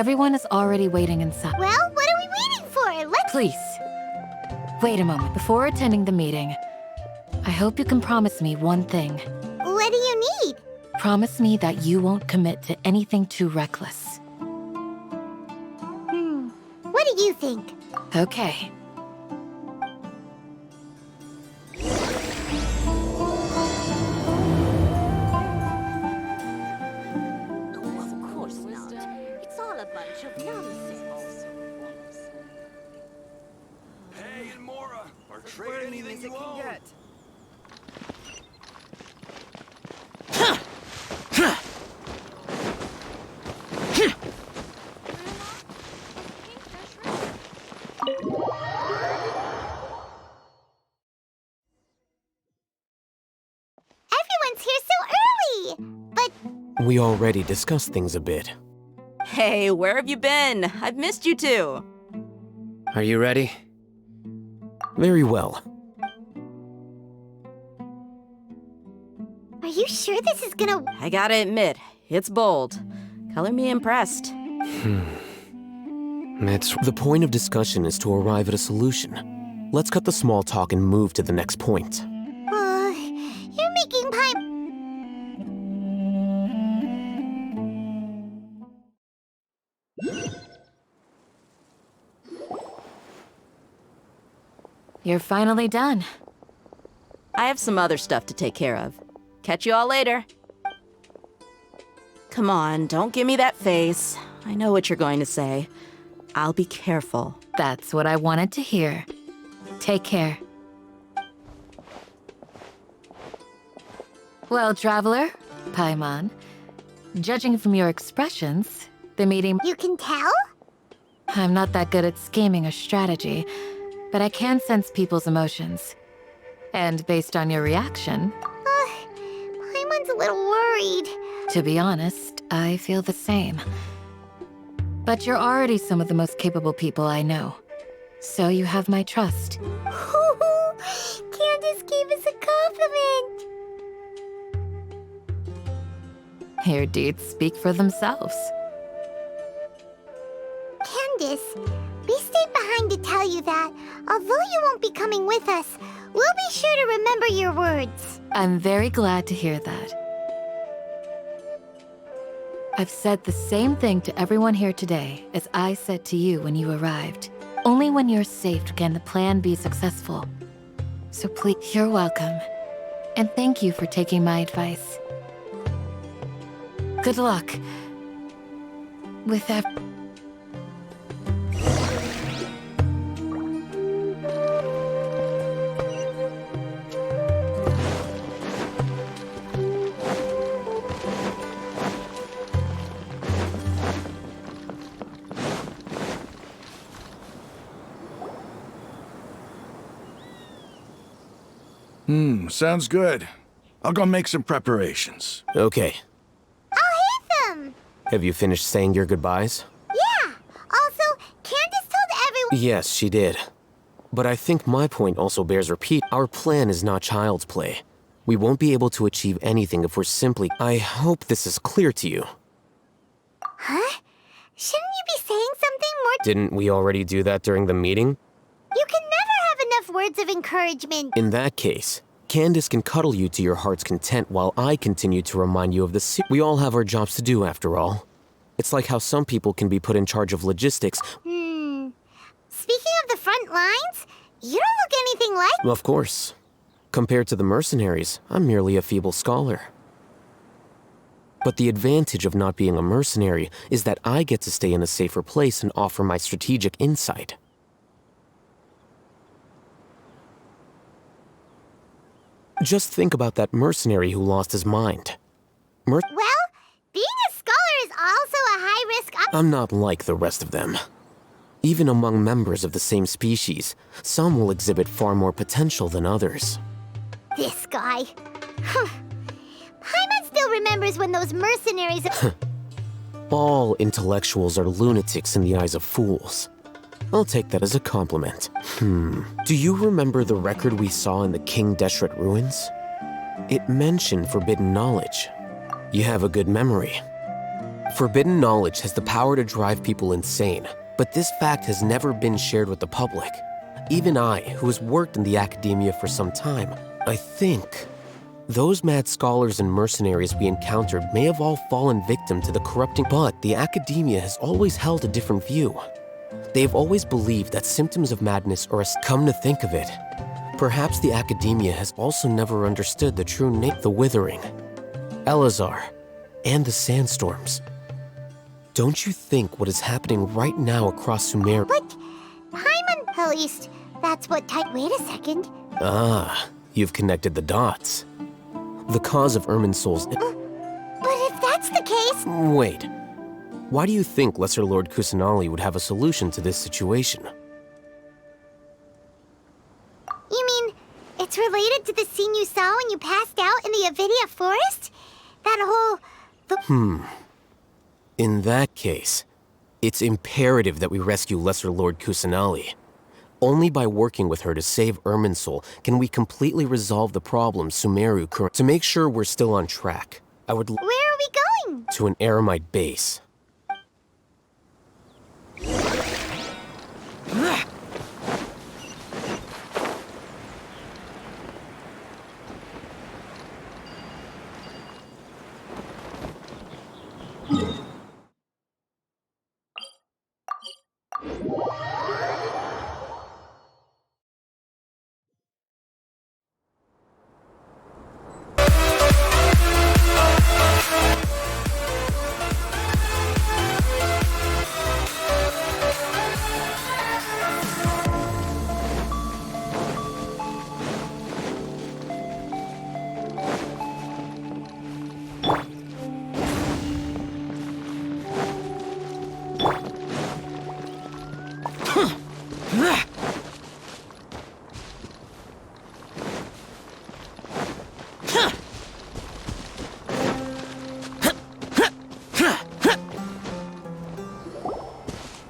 Everyone is already waiting inside. Well, what are we waiting for? Let's... Please, wait a moment. Before attending the meeting, I hope you can promise me one thing. What do you need? Promise me that you won't commit to anything too reckless. What do you think? Okay. Of course not. It's all a bunch of nonsense. Hey, and Mora, or trade anything you own. Everyone's here so early! But We already discussed things a bit. Hey, where have you been? I've missed you too. Are you ready? Very well. are you sure this is gonna... I gotta admit, it's bold. Color me impressed. The point of discussion is to arrive at a solution. Let's cut the small talk and move to the next point. You're making pie... You're finally done. I have some other stuff to take care of. Catch you all later. Come on, don't give me that face. I know what you're going to say. I'll be careful. That's what I wanted to hear. Take care. Well, Traveler, Paimon, judging from your expressions, the meeting... You can tell? I'm not that good at scheming or strategy, but I can sense people's emotions. And based on your reaction... Paimon's a little worried. To be honest, I feel the same. But you're already some of the most capable people I know. So you have my trust. Candace gave us a compliment. Your deeds speak for themselves. Candace, we stayed behind to tell you that, although you won't be coming with us, we'll be sure to remember your words. I'm very glad to hear that. I've said the same thing to everyone here today as I said to you when you arrived. Only when you're safe can the plan be successful. So please, you're welcome. And thank you for taking my advice. Good luck. With Sounds good. I'll go make some preparations. Okay. I'll hit them. Have you finished saying your goodbyes? Yeah. Also, Candace told everyone... Yes, she did. But I think my point also bears repeat. Our plan is not child's play. We won't be able to achieve anything if we're simply... I hope this is clear to you. Huh? Shouldn't you be saying something more... Didn't we already do that during the meeting? You can never have enough words of encouragement. In that case, Candace can cuddle you to your heart's content while I continue to remind you of the we all have our jobs to do after all. It's like how some people can be put in charge of logistics. Speaking of the front lines, you don't look anything like... Of course. Compared to the mercenaries, I'm merely a feeble scholar. But the advantage of not being a mercenary is that I get to stay in a safer place and offer my strategic insight. Just think about that mercenary who lost his mind. Well, being a scholar is also a high-risk... I'm not like the rest of them. Even among members of the same species, some will exhibit far more potential than others. This guy. Paimon still remembers when those mercenaries... All intellectuals are lunatics in the eyes of fools. I'll take that as a compliment. Do you remember the record we saw in the King Deshret ruins? It mentioned forbidden knowledge. You have a good memory. Forbidden knowledge has the power to drive people insane, but this fact has never been shared with the public. Even I, who has worked in the academia for some time, I think those mad scholars and mercenaries we encountered may have all fallen victim to the corrupting, but the academia has always held a different view. They've always believed that symptoms of madness are come to think of it. Perhaps the academia has also never understood the true the Withering, Elazar, and the sandstorms. Don't you think what is happening right now across Sumeru? But Paimon, at least that's what type. Wait a second. Ah, you've connected the dots. The cause of Irminsul's. But if that's the case, Wait. Why do you think Lesser Lord Kusanali would have a solution to this situation? you mean it's related to the scene you saw when you passed out in the Avidia forest? That whole In that case, it's imperative that we rescue Lesser Lord Kusanali. Only by working with her to save Irminsul can we completely resolve the problems Sumeru currently. To make sure we're still on track, I would where are we going? to an Eremite base.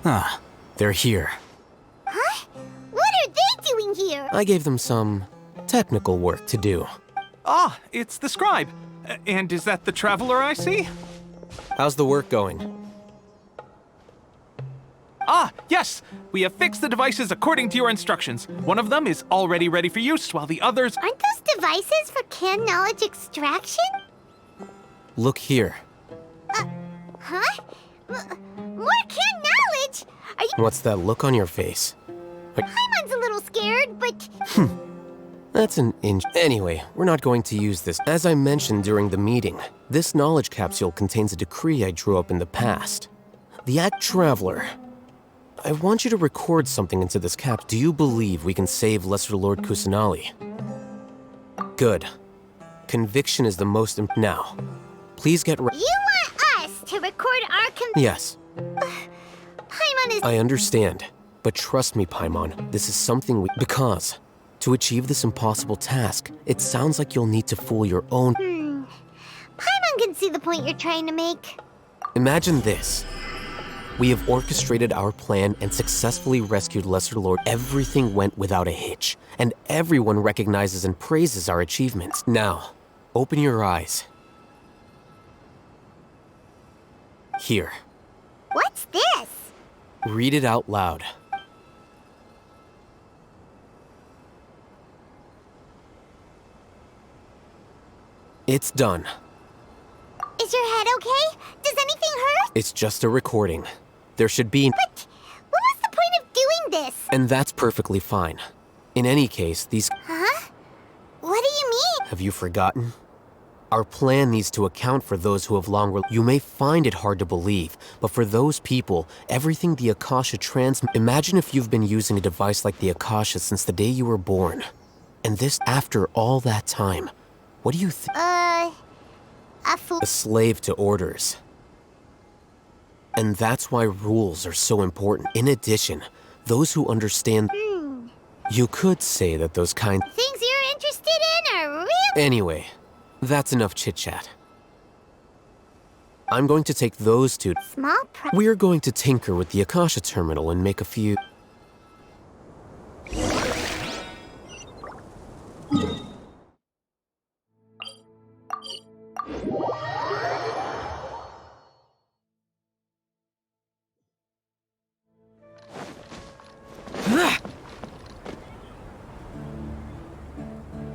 Ah, they're here. Huh? What are they doing here? I gave them some technical work to do. Ah, it's the scribe. And is that the traveler I see? How's the work going? Ah, yes! We have fixed the devices according to your instructions. One of them is already ready for use, while the others... Aren't those devices for can knowledge extraction? Look here. Huh? More can knowledge? Are you... What's that look on your face? Paimon's a little scared, but... That's an inch. Anyway, we're not going to use this. As I mentioned during the meeting, this knowledge capsule contains a decree I drew up in the past. The Act Traveler. I want you to record something into this cap. Do you believe we can save Lesser Lord Kusanali? Good. Conviction is the most now. Please get You want us to record our Yes, Paimon is... I understand. But trust me, Paimon, this is something we... Because, to achieve this impossible task, it sounds like you'll need to fool your own... Paimon can see the point you're trying to make. Imagine this. We have orchestrated our plan and successfully rescued Lesser Lord. Everything went without a hitch, and everyone recognizes and praises our achievements. Now, open your eyes. Here, What's this? read it out loud. It's done. Is your head okay? Does anything hurt? It's just a recording. There should be... But what was the point of doing this? And that's perfectly fine. In any case, these... Huh? What do you mean? Have you forgotten? Our plan needs to account for those who have long... You may find it hard to believe, but for those people, everything the Akasha Imagine if you've been using a device like the Akasha since the day you were born. And this after all that time. What do you think? A fool. A slave to orders. And that's why rules are so important. In addition, those who understand... You could say that those kind... Things you're interested in are real. Anyway, that's enough chit-chat. I'm going to take those two... Small We're going to tinker with the Akasha terminal and make a few...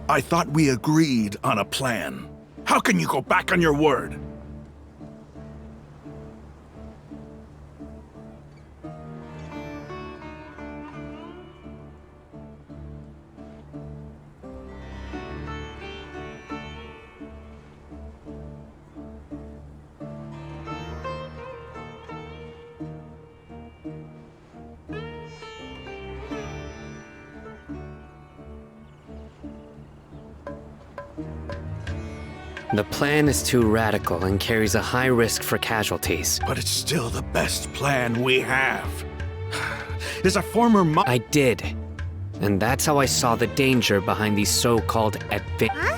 I thought we agreed on a plan. How can you go back on your word? The plan is too radical and carries a high risk for casualties. But it's still the best plan we have. Is a former I did. And that's how I saw the danger behind these so-called Huh?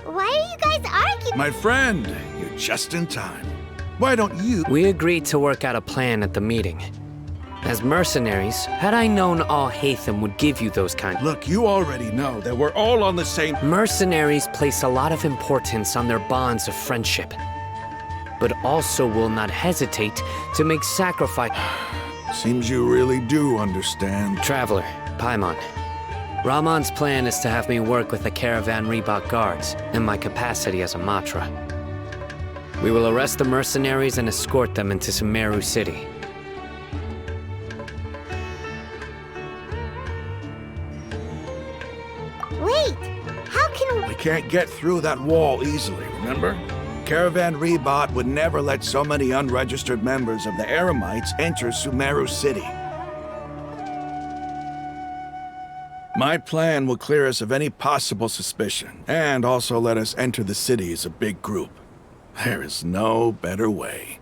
Why are you guys arguing? My friend, you're just in time. Why don't you... We agreed to work out a plan at the meeting. As mercenaries, had I known all Hatham would give you those kind... Look, you already know that we're all on the same... Mercenaries place a lot of importance on their bonds of friendship, but also will not hesitate to make sacrifice... Seems you really do understand. Traveler, Paimon. Rahman's plan is to have me work with the Caravan Reebok guards in my capacity as a Matra. We will arrest the mercenaries and escort them into Sumeru City. Wait, how can We can't get through that wall easily, remember? Caravan Reebok would never let so many unregistered members of the Eremites enter Sumeru City. My plan will clear us of any possible suspicion, and also let us enter the city as a big group. There is no better way.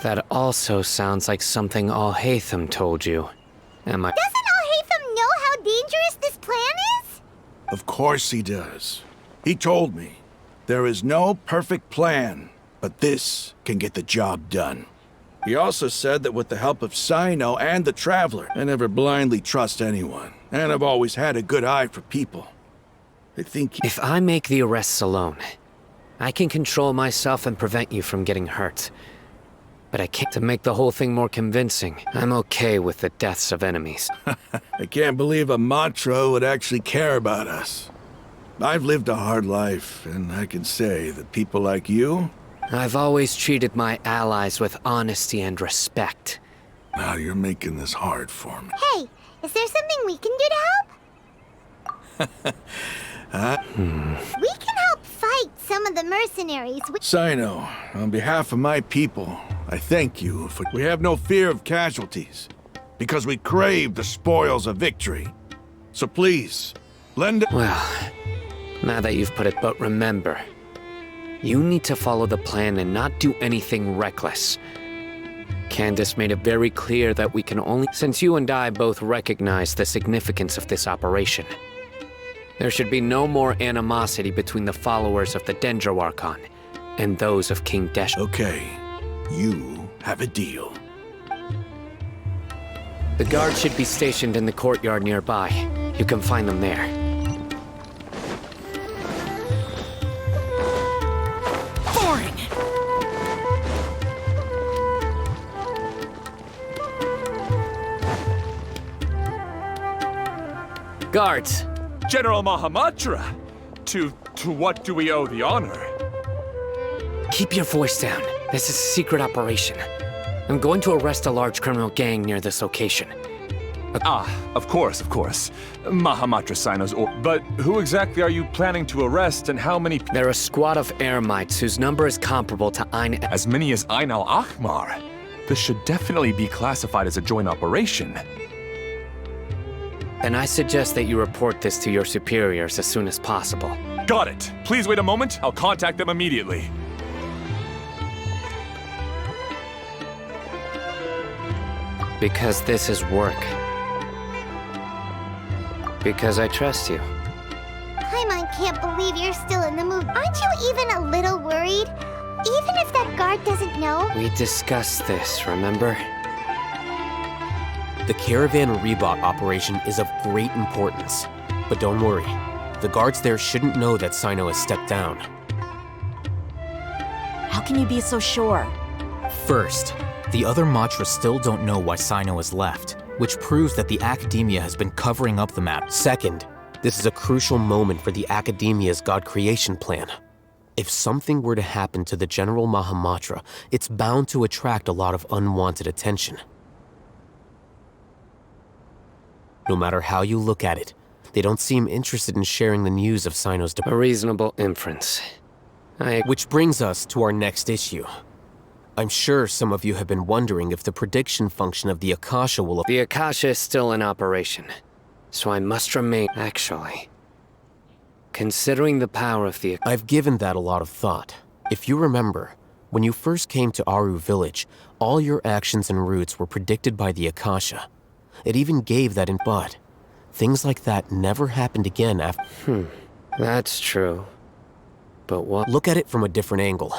That also sounds like something All Hatham told you. Am I? Doesn't Al-Haytham know how dangerous this plan is? Of course he does. He told me, there is no perfect plan, but this can get the job done. He also said that with the help of Sino and the Traveler, I never blindly trust anyone, and I've always had a good eye for people. I think If I make the arrests alone, I can control myself and prevent you from getting hurt. But I can't. To make the whole thing more convincing, I'm okay with the deaths of enemies. I can't believe a Matra would actually care about us. I've lived a hard life, and I can say that people like you, I've always treated my allies with honesty and respect. now you're making this hard for me. Hey, is there something we can do to help? We can help fight some of the mercenaries. Sino, on behalf of my people, I thank you for... We have no fear of casualties, because we crave the spoils of victory. So please, lend... Well, now that you've put it, but remember, you need to follow the plan and not do anything reckless. Candace made it very clear that we can only... Since you and I both recognize the significance of this operation, there should be no more animosity between the followers of the Dendro Archon and those of King Desh. Okay, you have a deal. The guards should be stationed in the courtyard nearby. You can find them there. Boring! Guards! General Mahamatra! To what do we owe the honor? Keep your voice down. This is a secret operation. I'm going to arrest a large criminal gang near this location. Of course. Mahamatra Sino's But who exactly are you planning to arrest and how many They're a squad of Eremites whose number is comparable to Ein... As many as Ain al-Ahmar. This should definitely be classified as a joint operation. And I suggest that you report this to your superiors as soon as possible. Got it. Please wait a moment. I'll contact them immediately. Because this is work. Because I trust you. Paimon can't believe you're still in the mood. Aren't you even a little worried? Even if that guard doesn't know? We discussed this, remember? The Caravan Reebok operation is of great importance. But don't worry, the guards there shouldn't know that Sino has stepped down. How can you be so sure? First, The other Matra still don't know why Sino has left, which proves that the Academia has been covering up the matter. Second, this is a crucial moment for the Academia's God creation plan. If something were to happen to the General Mahamatra, it's bound to attract a lot of unwanted attention. No matter how you look at it, they don't seem interested in sharing the news of Sino's A reasonable inference. Which brings us to our next issue. I'm sure some of you have been wondering if the prediction function of the Akasha will... The Akasha is still in operation, so I must remain... Actually, considering the power of the... I've given that a lot of thought. If you remember, when you first came to Aru Village, all your actions and routes were predicted by the Akasha. It even gave that in... But things like that never happened again after... That's true. But what... Look at it from a different angle.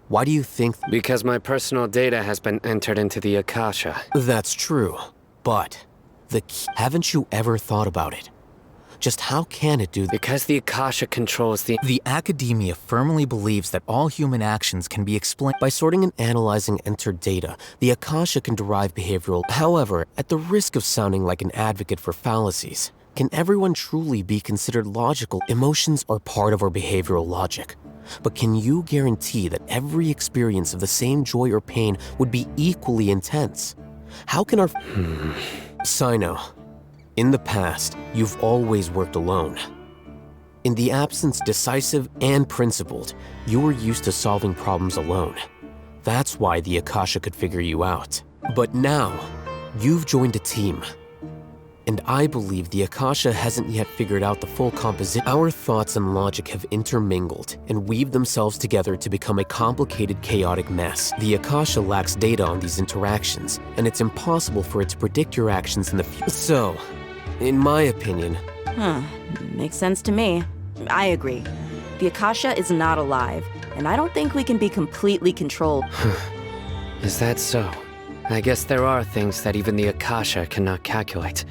Why do you think... Because my personal data has been entered into the Akasha. That's true, but the key... Haven't you ever thought about it? Just how can it do that? Because the Akasha controls the... The Academia firmly believes that all human actions can be explained... By sorting and analyzing entered data, the Akasha can derive behavioral... However, at the risk of sounding like an advocate for fallacies, can everyone truly be considered logical? Emotions are part of our behavioral logic. But can you guarantee that every experience of the same joy or pain would be equally intense? How can our... Sino, in the past, you've always worked alone. In the absence, decisive and principled, you were used to solving problems alone. That's why the Akasha could figure you out. But now, you've joined a team. And I believe the Akasha hasn't yet figured out the full composition. Our thoughts and logic have intermingled and weaved themselves together to become a complicated, chaotic mess. The Akasha lacks data on these interactions, and it's impossible for it to predict your actions in the future. So, in my opinion... Makes sense to me. I agree. The Akasha is not alive, and I don't think we can be completely controlled. Is that so? I guess there are things that even the Akasha cannot calculate.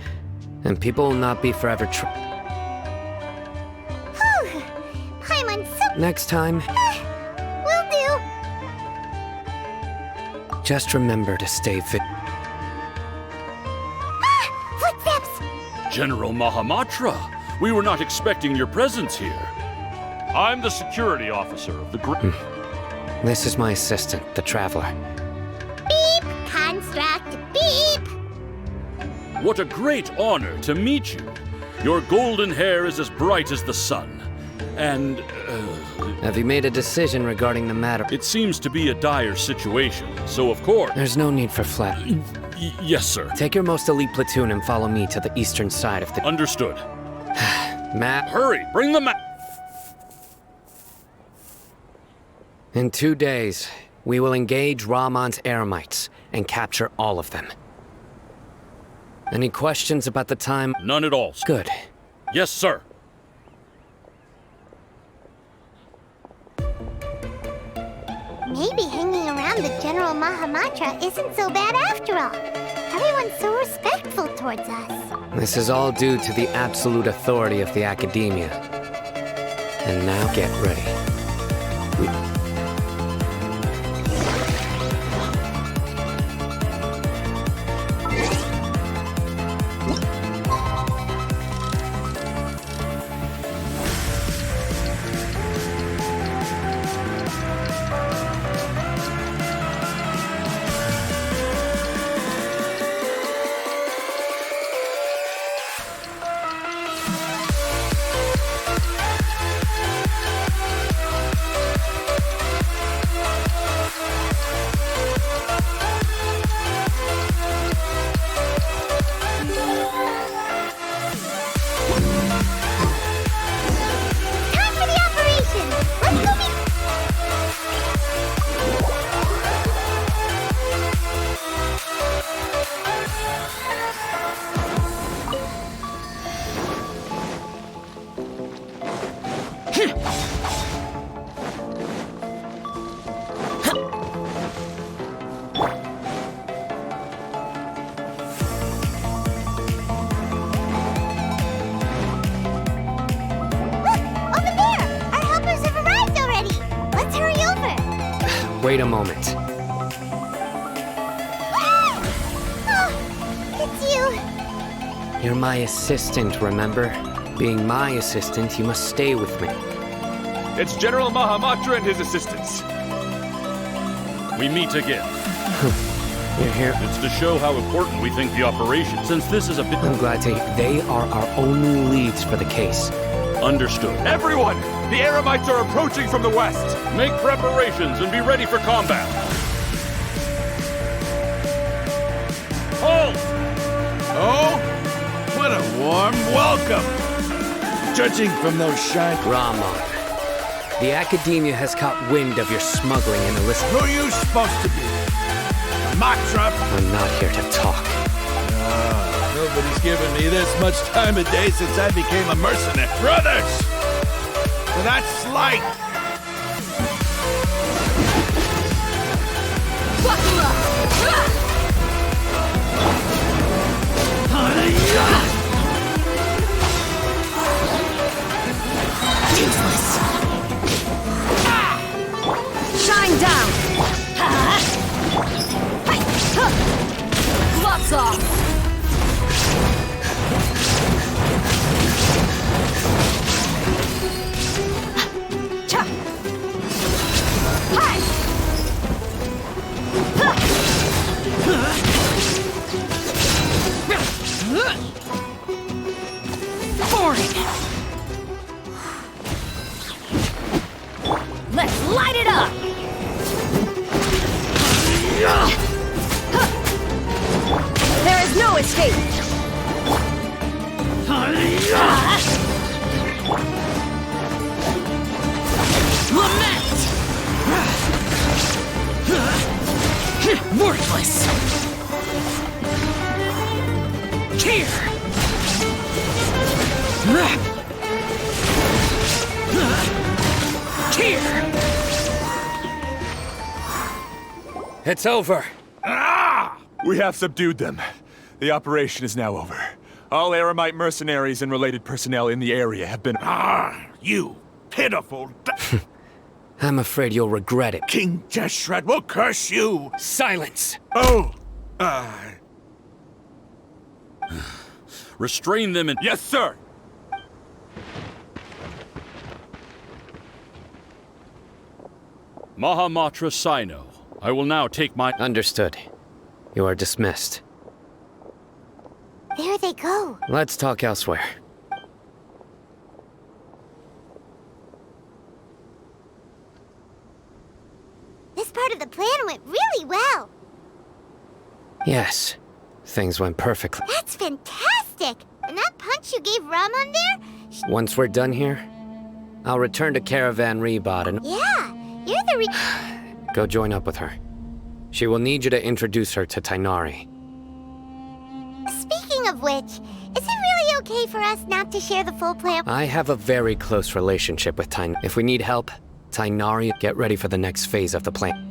And people will not be forever Paimon's so... Next time, Will do. just remember to stay fit. Footsteps! General Mahamatra, we were not expecting your presence here. I'm the security officer of the group. This is my assistant, the Traveler. Beep! Construct, beep! What a great honor to meet you. Your golden hair is as bright as the sun. And, Have you made a decision regarding the matter? it seems to be a dire situation, so of course... There's no need for flap. Yes, sir. Take your most elite platoon and follow me to the eastern side of the... Understood. Map. Hurry, bring the map! In 2 days, we will engage Rahman's Eremites and capture all of them. Any questions about the time? None at all, sir. Good. Yes, sir. Maybe hanging around the General Mahamatra isn't so bad after all. Everyone's so respectful towards us. This is all due to the absolute authority of the Academia. And now get ready. Time for the operation! Let's go meet... Over there! Our helpers have arrived already! Let's hurry over! Wait a moment. You're my assistant, remember? Being my assistant, you must stay with me. It's General Mahamatra and his assistants. We meet again. You're here. It's to show how important we think the operation, since this is a bit... I'm glad to hear. They are our only leads for the case. Understood. Everyone! The Eremites are approaching from the west! Make preparations and be ready for combat. Halt! Oh, what a warm welcome! Judging from those shine... Ramon, the Academia has caught wind of your smuggling and illicit... Who are you supposed to be? Matra? I'm not here to talk. Nobody's given me this much time of day since I became a mercenary. Brothers! So that's slight! Useless. Shine down! Gloves off! Let's light it up! There is no escape! Lament! Worthless! Here! Here! It's over. We have subdued them. The operation is now over. All Eremite mercenaries and related personnel in the area have been... You pitiful... I'm afraid you'll regret it. King Jeshret will curse you! Silence! Oh! Restrain them and... Yes, sir! Mahamatra Sino. I will now take my... Understood. You are dismissed. There they go. Let's talk elsewhere. This part of the plan went really well. Yes. Things went perfectly. That's fantastic! And that punch you gave Ramon there? Once we're done here, I'll return to Caravan Rebot and... Yeah, you're the Go join up with her. She will need you to introduce her to Tainari. Speaking of which, is it really okay for us not to share the full plan? I have a very close relationship with Tain. If we need help, Tainari, get ready for the next phase of the plan.